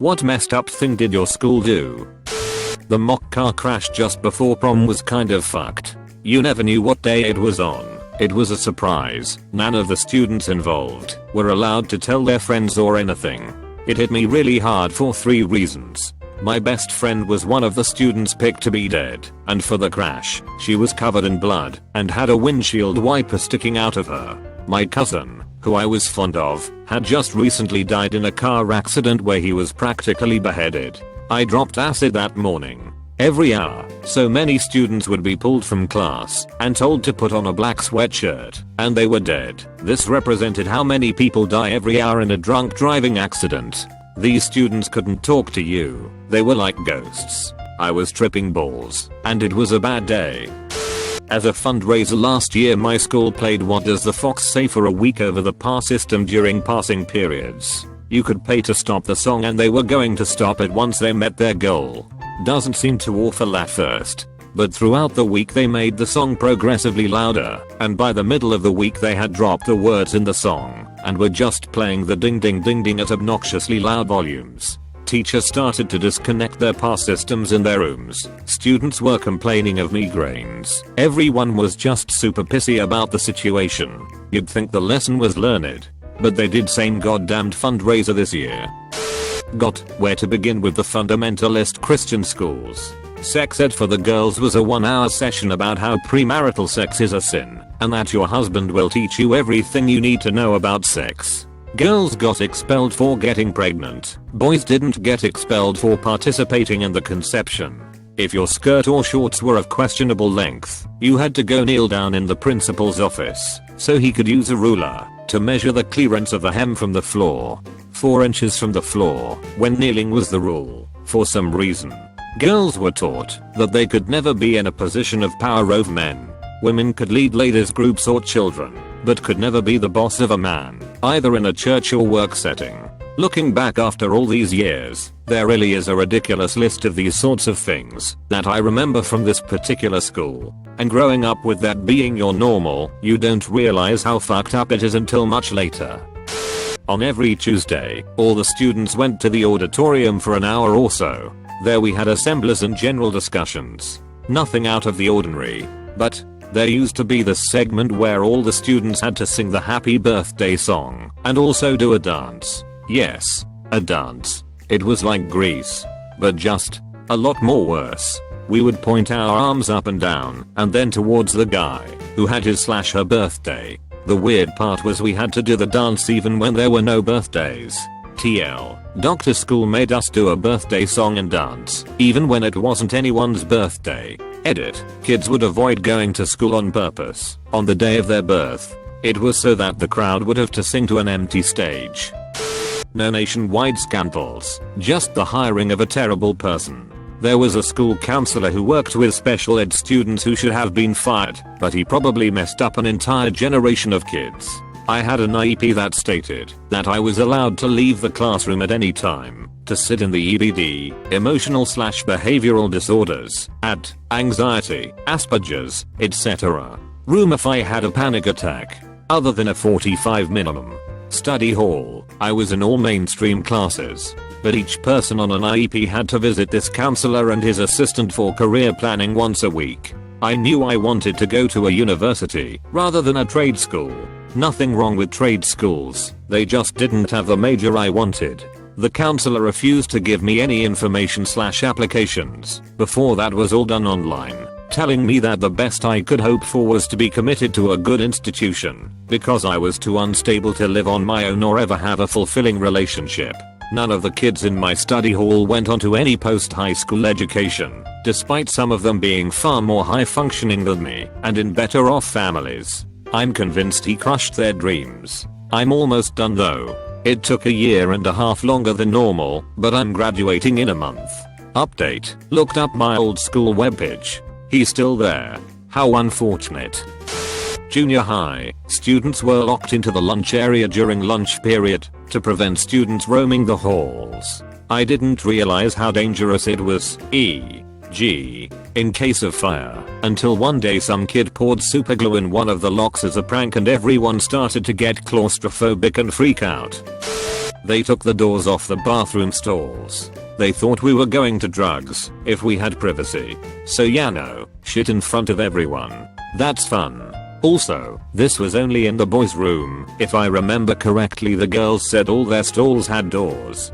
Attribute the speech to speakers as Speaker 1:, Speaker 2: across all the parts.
Speaker 1: What messed up thing did your school do? The mock car crash just before prom was kind of fucked. You never knew what day it was on. It was a surprise. None of the students involved were allowed to tell their friends or anything. It hit me really hard for 3 reasons. My best friend was one of the students picked to be dead, and for the crash, she was covered in blood and had a windshield wiper sticking out of her. My cousin, who I was fond of, had just recently died in a car accident where he was practically beheaded. I dropped acid that morning. Every hour, so many students would be pulled from class and told to put on a black sweatshirt, and they were dead. This represented how many people die every hour in a drunk driving accident. These students couldn't talk to you. They were like ghosts. I was tripping balls, and it was a bad day. As a fundraiser last year, my school played What Does the Fox Say for a week over the PAR system during passing periods. You could pay to stop the song and they were going to stop it once they met their goal. Doesn't seem too awful at first, but throughout the week they made the song progressively louder, and by the middle of the week they had dropped the words in the song and were just playing the ding ding ding ding at obnoxiously loud volumes. Teachers started to disconnect their PAR systems in their rooms. Students were complaining of migraines. Everyone was just super pissy about the situation. You'd think the lesson was learned, but they did same goddamned fundraiser this year. Got where to begin with the fundamentalist Christian schools. Sex ed for the girls was a 1-hour session about how premarital sex is a sin, and that your husband will teach you everything you need to know about sex. Girls got expelled for getting pregnant. Boys didn't get expelled for participating in the conception. If your skirt or shorts were of questionable length, you had to go kneel down in the principal's office so he could use a ruler to measure the clearance of the hem from the floor. 4 inches from the floor when kneeling was the rule. For some reason, girls were taught that they could never be in a position of power over men. Women could lead ladies groups or children, but could never be the boss of a man, either in a church or work setting. Looking back after all these years, there really is a ridiculous list of these sorts of things that I remember from this particular school. And growing up with that being your normal, you don't realize how fucked up it is until much later. On every Tuesday, all the students went to the auditorium for an hour or so. There we had assemblies and general discussions. Nothing out of the ordinary, but there used to be this segment where all the students had to sing the happy birthday song and also do a dance. Yes, a dance. It was like Grease, but just a lot more worse. We would point our arms up and down and then towards the guy who had his/her birthday. The weird part was we had to do the dance even when there were no birthdays. TL. Doctor School made us do a birthday song and dance, even when it wasn't anyone's birthday. Edit. Kids would avoid going to school on purpose on the day of their birth. It was so that the crowd would have to sing to an empty stage. No nationwide scandals, just the hiring of a terrible person. There was a school counselor who worked with special ed students who should have been fired, but he probably messed up an entire generation of kids. I had an IEP that stated that I was allowed to leave the classroom at any time to sit in the EDD, emotional/behavioral disorders, AD, anxiety, Asperger's, etc. room if I had a panic attack. Other than a 45 minimum study hall, I was in all mainstream classes, but each person on an IEP had to visit this counselor and his assistant for career planning once a week. I knew I wanted to go to a university rather than a trade school. Nothing wrong with trade schools, they just didn't have the major I wanted. The counselor refused to give me any information/applications before that was all done online, telling me that the best I could hope for was to be committed to a good institution because I was too unstable to live on my own or ever have a fulfilling relationship. None of the kids in my study hall went on to any post-high school education, despite some of them being far more high functioning than me and in better off families. I'm convinced he crushed their dreams. I'm almost done though. It took 1.5 years longer than normal, but I'm graduating in a month. Update. Looked up my old school webpage. He's still there. How unfortunate. Junior high, students were locked into the lunch area during lunch period to prevent students roaming the halls. I didn't realize how dangerous it was, e.g. in case of fire, until one day some kid poured superglue in one of the locks as a prank and everyone started to get claustrophobic and freak out. They took the doors off the bathroom stalls. They thought we were going to drugs if we had privacy. So yeah, no, shit in front of everyone. That's fun. Also, this was only in the boys' room. If I remember correctly, the girls said all their stalls had doors.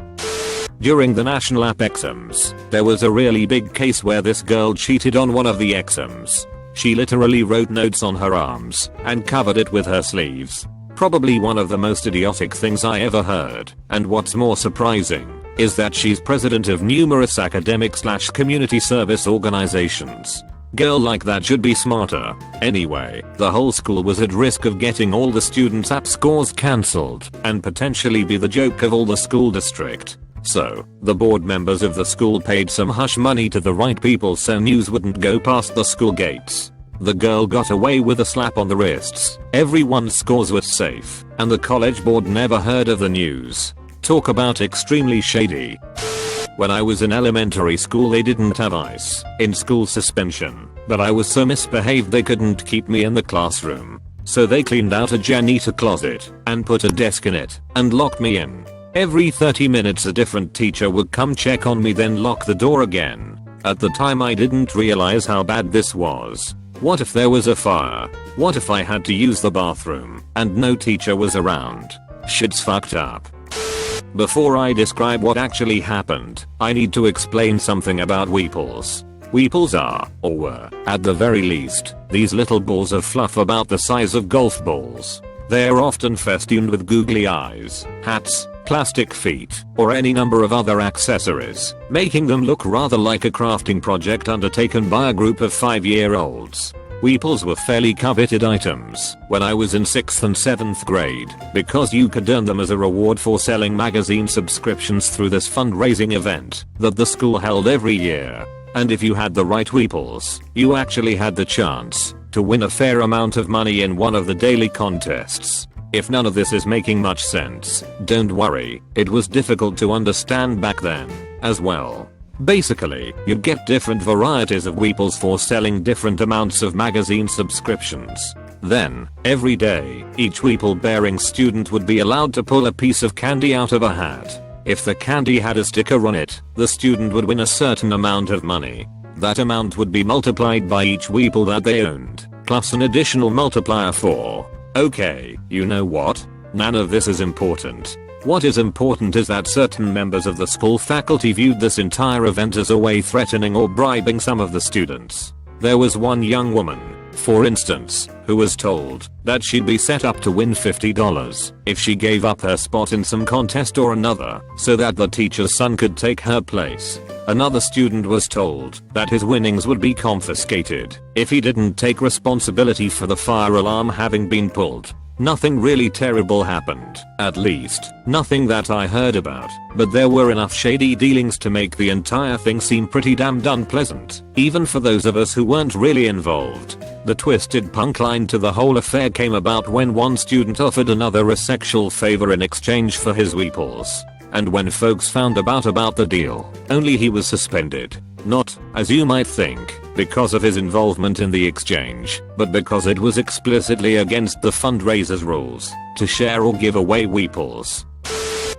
Speaker 1: During the national app exams, there was a really big case where this girl cheated on one of the exams. She literally wrote notes on her arms and covered it with her sleeves. Probably one of the most idiotic things I ever heard, and what's more surprising is that she's president of numerous academic/community service organizations. Girl like that should be smarter. Anyway, the whole school was at risk of getting all the students' app scores cancelled and potentially be the joke of all the school district. So, the board members of the school paid some hush money to the right people so news wouldn't go past the school gates. The girl got away with a slap on the wrists, everyone's scores were safe, and the college board never heard of the news. Talk about extremely shady. When I was in elementary school, they didn't have ice in school suspension, but I was so misbehaved they couldn't keep me in the classroom. So they cleaned out a janitor closet and put a desk in it and locked me in. Every 30 minutes a different teacher would come check on me, then lock the door again. At the time I didn't realize how bad this was. What if there was a fire? What if I had to use the bathroom and no teacher was around? Shit's fucked up. Before I describe what actually happened, I need to explain something about weeples. Weeples are, or were, at the very least, these little balls of fluff about the size of golf balls. They are often festooned with googly eyes, hats, plastic feet, or any number of other accessories, making them look rather like a crafting project undertaken by a group of 5-year-olds. Weeples were fairly coveted items when I was in 6th and 7th grade because you could earn them as a reward for selling magazine subscriptions through this fundraising event that the school held every year. And if you had the right weeples, you actually had the chance to win a fair amount of money in one of the daily contests. If none of this is making much sense, don't worry, it was difficult to understand back then as well. Basically, you'd get different varieties of weeples for selling different amounts of magazine subscriptions. Then, every day, each weeple bearing student would be allowed to pull a piece of candy out of a hat. If the candy had a sticker on it, the student would win a certain amount of money. That amount would be multiplied by each weeple that they owned, plus an additional multiplier for. Okay, you know what? None of this is important. What is important is that certain members of the school faculty viewed this entire event as a way threatening or bribing some of the students. There was one young woman, for instance, who was told that she'd be set up to win $50 if she gave up her spot in some contest or another so that the teacher's son could take her place. Another student was told that his winnings would be confiscated if he didn't take responsibility for the fire alarm having been pulled. Nothing really terrible happened, at least, nothing that I heard about, but there were enough shady dealings to make the entire thing seem pretty damned unpleasant, even for those of us who weren't really involved. The twisted punk line to the whole affair came about when one student offered another a sexual favor in exchange for his weeples. And when folks found about the deal, only he was suspended. Not, as you might think, because of his involvement in the exchange, but because it was explicitly against the fundraiser's rules to share or give away weeples.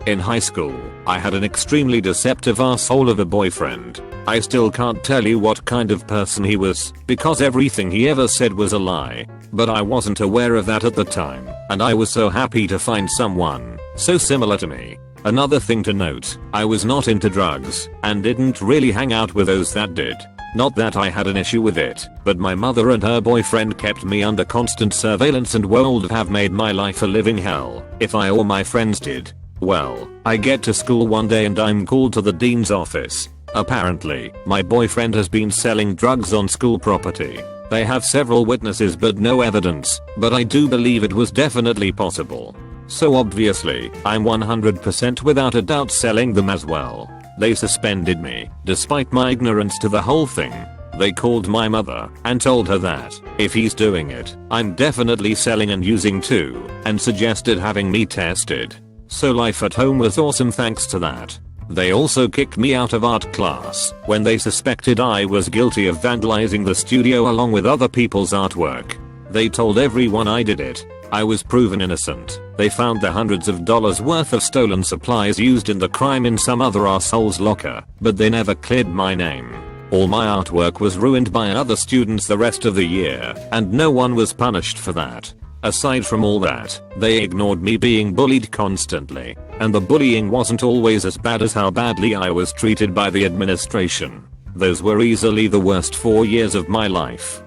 Speaker 1: In high school, I had an extremely deceptive asshole of a boyfriend. I still can't tell you what kind of person he was, because everything he ever said was a lie. But I wasn't aware of that at the time, and I was so happy to find someone so similar to me. Another thing to note, I was not into drugs, and didn't really hang out with those that did. Not that I had an issue with it, but my mother and her boyfriend kept me under constant surveillance and would have made my life a living hell if I or my friends did. Well, I get to school one day and I'm called to the dean's office. Apparently, my boyfriend has been selling drugs on school property. They have several witnesses but no evidence, but I do believe it was definitely possible. So obviously, I'm 100% without a doubt selling them as well. They suspended me, despite my ignorance to the whole thing. They called my mother and told her that, if he's doing it, I'm definitely selling and using too, and suggested having me tested. So life at home was awesome thanks to that. They also kicked me out of art class when they suspected I was guilty of vandalizing the studio along with other people's artwork. They told everyone I did it. I was proven innocent. They found the hundreds of dollars worth of stolen supplies used in the crime in some other asshole's locker, but they never cleared my name. All my artwork was ruined by other students the rest of the year, and no one was punished for that. Aside from all that, they ignored me being bullied constantly, and the bullying wasn't always as bad as how badly I was treated by the administration. Those were easily the worst 4 years of my life.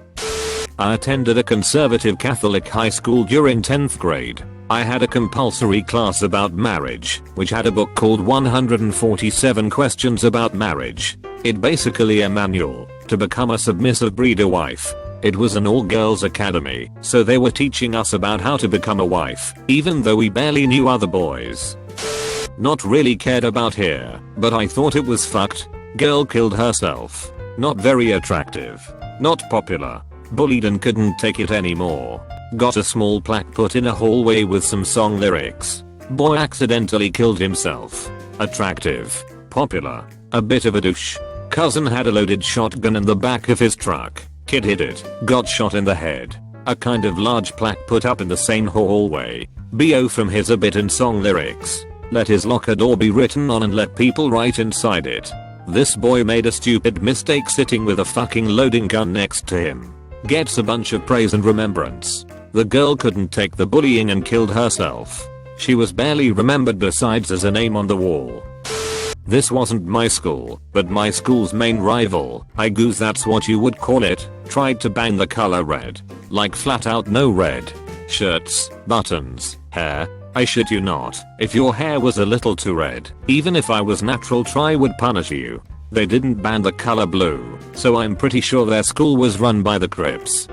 Speaker 1: I attended a conservative Catholic high school during 10th grade. I had a compulsory class about marriage, which had a book called 147 Questions About Marriage. It basically a manual to become a submissive breeder wife. It was an all-girls academy, so they were teaching us about how to become a wife, even though we barely knew other boys. Not really cared about here, but I thought it was fucked. Girl killed herself. Not very attractive. Not popular. Bullied and couldn't take it anymore. Got a small plaque put in a hallway with some song lyrics. Boy accidentally killed himself. Attractive. Popular. A bit of a douche. Cousin had a loaded shotgun in the back of his truck. Kid hit it. Got shot in the head. A kind of large plaque put up in the same hallway. BO from his a bit in song lyrics. Let his locker door be written on and let people write inside it. This boy made a stupid mistake sitting with a fucking loading gun next to him. Gets a bunch of praise and remembrance. The girl couldn't take the bullying and killed herself. She was barely remembered besides as a name on the wall. This wasn't my school, but my school's main rival, I goose that's what you would call it, tried to ban the color red. Like flat out no red. Shirts, buttons, hair. I shit you not, if your hair was a little too red, even if I was natural try would punish you. They didn't ban the color blue, so I'm pretty sure their school was run by the Crips.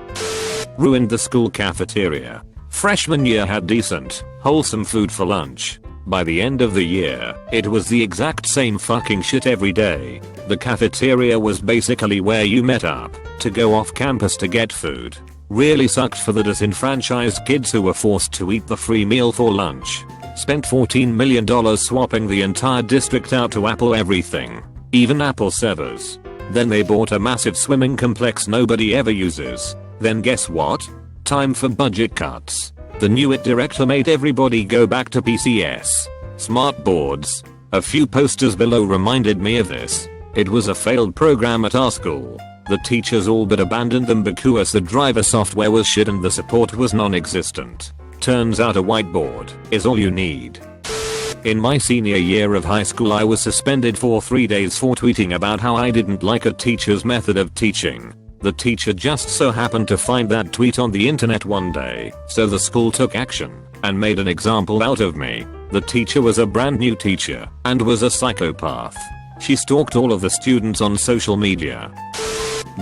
Speaker 1: Ruined the school cafeteria. Freshman year had decent, wholesome food for lunch. By the end of the year, it was the exact same fucking shit every day. The cafeteria was basically where you met up to go off campus to get food. Really sucked for the disenfranchised kids who were forced to eat the free meal for lunch. Spent $14 million swapping the entire district out to Apple everything. Even Apple servers. Then they bought a massive swimming complex nobody ever uses. Then guess what? Time for budget cuts. The new IT director made everybody go back to PCS. Smart boards. A few posters below reminded me of this. It was a failed program at our school. The teachers all but abandoned them because the driver software was shit and the support was non-existent. Turns out a whiteboard is all you need. In my senior year of high school I was suspended for 3 days for tweeting about how I didn't like a teacher's method of teaching. The teacher just so happened to find that tweet on the internet one day, so the school took action and made an example out of me. The teacher was a brand new teacher and was a psychopath. She stalked all of the students on social media.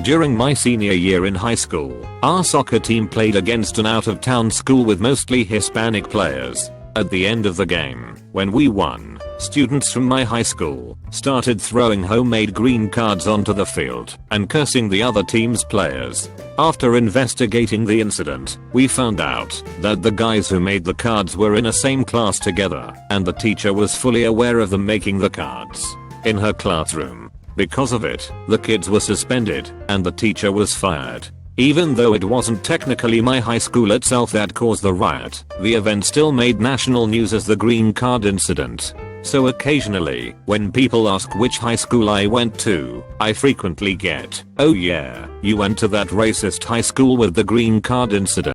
Speaker 1: During my senior year in high school, our soccer team played against an out-of-town school with mostly Hispanic players. At the end of the game, when we won, students from my high school started throwing homemade green cards onto the field and cursing the other team's players. After investigating the incident, we found out that the guys who made the cards were in a same class together, and the teacher was fully aware of them making the cards in her classroom. Because of it, the kids were suspended and the teacher was fired. Even though it wasn't technically my high school itself that caused the riot, the event still made national news as the green card incident. So occasionally, when people ask which high school I went to, I frequently get, "Oh yeah, you went to that racist high school with the green card incident."